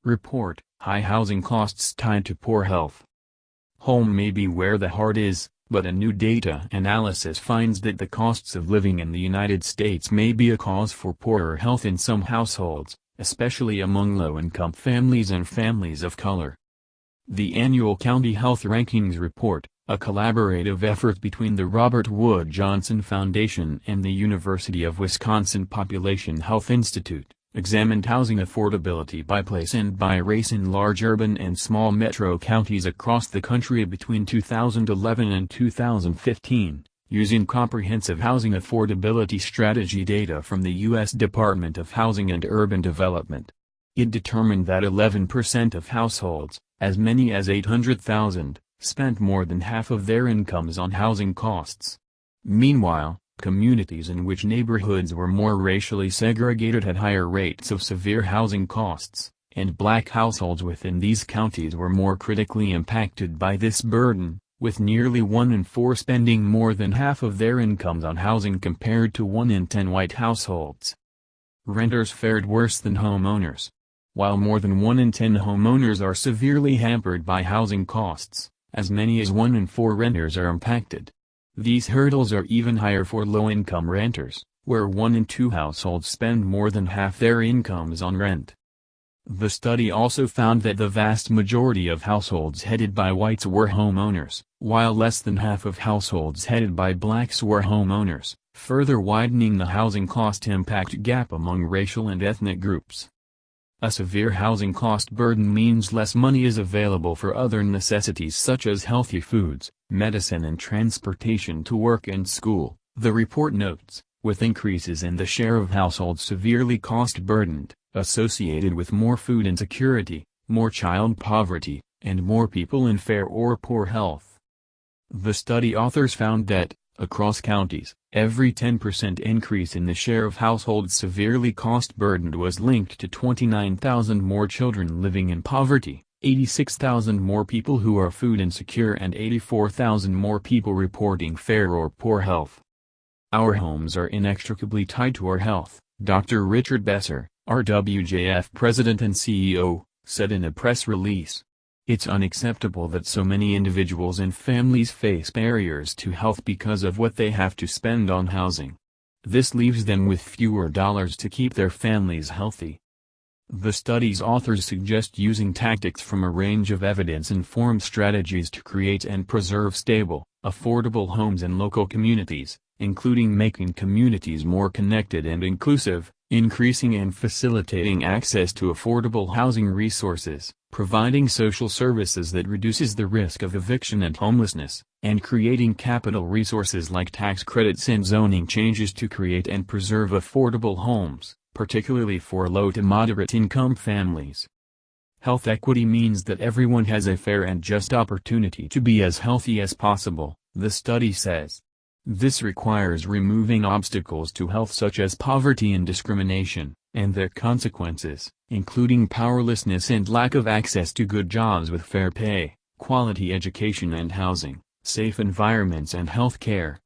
Report: High housing costs tied to poor health. Home may be where the heart is, but a new data analysis finds that the costs of living in the United States may be a cause for poorer health in some households, especially among low-income families and families of color. The annual County Health Rankings Report, a collaborative effort between the Robert Wood Johnson Foundation and the University of Wisconsin Population Health Institute, examined housing affordability by place and by race in large urban and small metro counties across the country between 2011 and 2015, using comprehensive housing affordability strategy data from the U.S. Department of Housing and Urban Development. It determined that 11% of households, as many as 800,000, spent more than half of their incomes on housing costs. Meanwhile, communities in which neighborhoods were more racially segregated had higher rates of severe housing costs, and black households within these counties were more critically impacted by this burden, with nearly 1 in 4 spending more than half of their incomes on housing compared to 1 in 10 white households. Renters fared worse than homeowners. While more than 1 in 10 homeowners are severely hampered by housing costs, as many as 1 in 4 renters are impacted. These hurdles are even higher for low-income renters, where 1 in 2 households spend more than half their incomes on rent. The study also found that the vast majority of households headed by whites were homeowners, while less than half of households headed by blacks were homeowners, further widening the housing cost impact gap among racial and ethnic groups. A severe housing cost burden means less money is available for other necessities such as healthy foods, medicine and transportation to work and school, the report notes, with increases in the share of households severely cost-burdened, associated with more food insecurity, more child poverty, and more people in fair or poor health. The study authors found that, across counties, every 10% increase in the share of households severely cost-burdened was linked to 29,000 more children living in poverty, 86,000 more people who are food insecure and 84,000 more people reporting fair or poor health. Our homes are inextricably tied to our health, Dr. Richard Besser, RWJF President and CEO, said in a press release. It's unacceptable that so many individuals and families face barriers to health because of what they have to spend on housing. This leaves them with fewer dollars to keep their families healthy. The study's authors suggest using tactics from a range of evidence-informed strategies to create and preserve stable, affordable homes in local communities, including making communities more connected and inclusive, increasing and facilitating access to affordable housing resources, providing social services that reduces the risk of eviction and homelessness, and creating capital resources like tax credits and zoning changes to create and preserve affordable homes, particularly for low to moderate income families. Health equity means that everyone has a fair and just opportunity to be as healthy as possible, the study says. This requires removing obstacles to health such as poverty and discrimination, and their consequences, including powerlessness and lack of access to good jobs with fair pay, quality education and housing, safe environments and health care.